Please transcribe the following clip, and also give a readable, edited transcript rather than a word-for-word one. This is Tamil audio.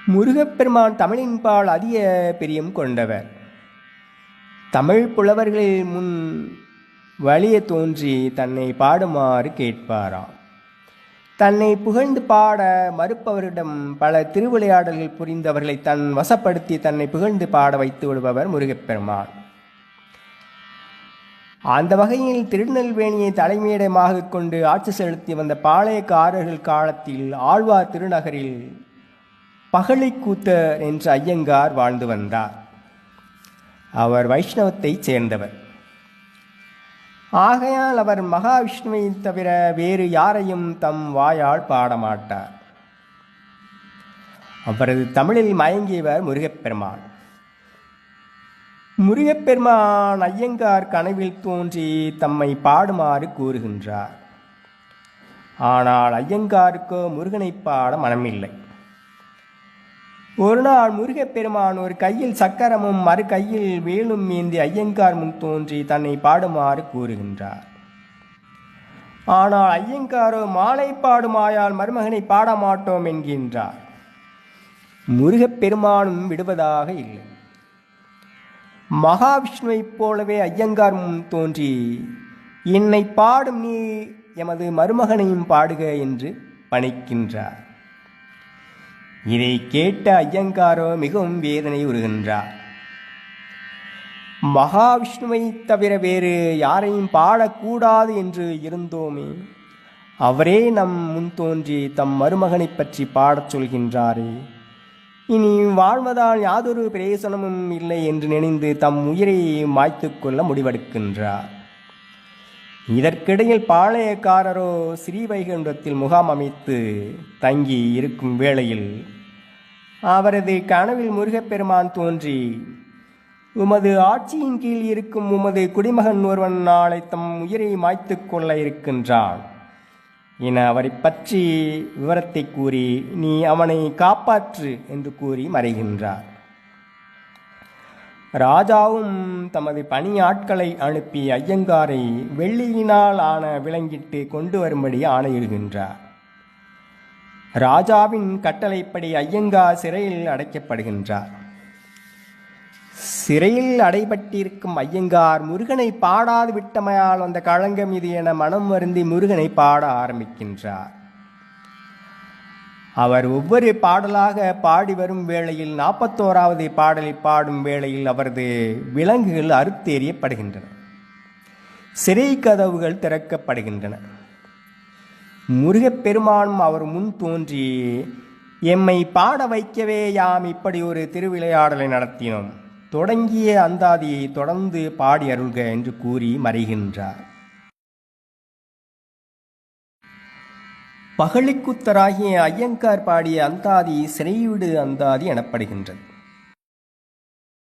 முருகப்பெருமான் தமிழின்பால் அதிக பிரியம் கொண்டவர். தமிழ் புலவர்களில் முன் வலிய தோன்றி தன்னை பாடுமாறு கேட்பாராம். தன்னை புகழ்ந்து பாட மறுப்பவரிடம் பல திருவிளையாடல்கள் புரிந்தவர்களை தன் வசப்படுத்தி தன்னை புகழ்ந்து பாட வைத்து விடுபவர் முருகப்பெருமான். அந்த வகையில் திருநெல்வேலியை தலைமையிடமாக கொண்டு ஆட்சி செலுத்தி வந்த பாளையக்காரர்கள் காலத்தில் ஆழ்வார் திருநகரில் பகழிக்கூத்தர் என்ற ஐயங்கார் வாழ்ந்து வந்தார். அவர் வைஷ்ணவத்தைச் சேர்ந்தவர். ஆகையால் அவர் மகாவிஷ்ணுவை தவிர வேறு யாரையும் தம் வாயால் பாடமாட்டார். அவரது தமிழில் மயங்கியவர் முருகப்பெருமான். முருகப்பெருமான் ஐயங்கார் கனவில் தோன்றி தம்மை பாடுமாறு கூறுகின்றார். ஆனால் ஐயங்காருக்கோ முருகனை பாட மனமில்லை. ஒரு நாள் முருகப்பெருமான் ஒரு கையில் சக்கரமும் மறு கையில் வேலும் ஏந்தி ஐயங்கார் முன் தோன்றி தன்னை பாடுமாறு கூறுகின்றார். ஆனால் ஐயங்காரோ மாலை பாடுமாயால் மருமகனை பாட மாட்டோம் என்கின்றார். முருகப்பெருமானும் விடுவதாக இல்லை. மகாவிஷ்ணுவைப் போலவே ஐயங்கார் முன் தோன்றி என்னை பாடும் நீ எமது மருமகனையும் பாடுக என்று பணிக்கின்றார். இதை கேட்ட ஐயங்காரோ மிகவும் வேதனை உறுகின்றார். மகாவிஷ்ணுவை தவிர வேறு யாரையும் பாடக்கூடாது என்று இருந்தோமே, அவரே நம் முன் தோன்றி தம் மருமகனை பற்றி பாடச் சொல்கின்றாரே, இனி வாழ்வதால் யாதொரு பிரயோசனமும் இல்லை என்று நினைந்து தம் உயிரை மாய்த்து கொள்ள முடிவெடுக்கின்றார். இதற்கிடையில் பாளையக்காரரோ ஸ்ரீவைகுண்டத்தில் முகாம் அமைத்து தங்கி இருக்கும் வேளையில் அவரது கனவில் முருகப்பெருமான் தோன்றி, உமது ஆட்சியின் கீழ் இருக்கும் உமது குடிமகன் ஒருவன் நாளை தம் உயிரை மாய்த்து கொள்ள இருக்கின்றான் என அவரை பற்றி விவரத்தை கூறி, நீ அவனை காப்பாற்று என்று கூறி மறைகின்றார். ராஜாவும் தமது பணியாட்களை அனுப்பி ஐயங்காரை வெள்ளியினால் ஆன விலங்கிட்டு கொண்டு வரும்படி ஆணையிடுகின்றார். ராஜாவின் கட்டளைப்படி ஐயங்கார் சிறையில் அடைக்கப்படுகின்றார். சிறையில் அடைபட்டிருக்கும் ஐயங்கார் முருகனை பாடாது விட்டமையால் வந்த களங்கம் இது என மனம் வருந்தி முருகனை பாட ஆரம்பிக்கின்றார். அவர் ஒவ்வொரு பாடலாக பாடி வரும் வேளையில் 41வது பாடலை பாடும் வேளையில் அவரது விலங்குகள் அறுத்தெறியப்படுகின்றன. சிறை கதவுகள் திறக்கப்படுகின்றன. முருகப்பெருமானும் அவர் முன் தோன்றி, எம்மை பாட வைக்கவே யாம் இப்படி ஒரு திருவிளையாடலை நடத்தினோம், தொடங்கிய அந்தாதியை தொடர்ந்து பாடி அருள்க என்று கூறி மறைகின்றார். பகழிக்கூத்தராகிய ஐயங்கார் பாடிய அந்தாதி சிறைவிடு அந்தாதி எனப்படுகின்றது.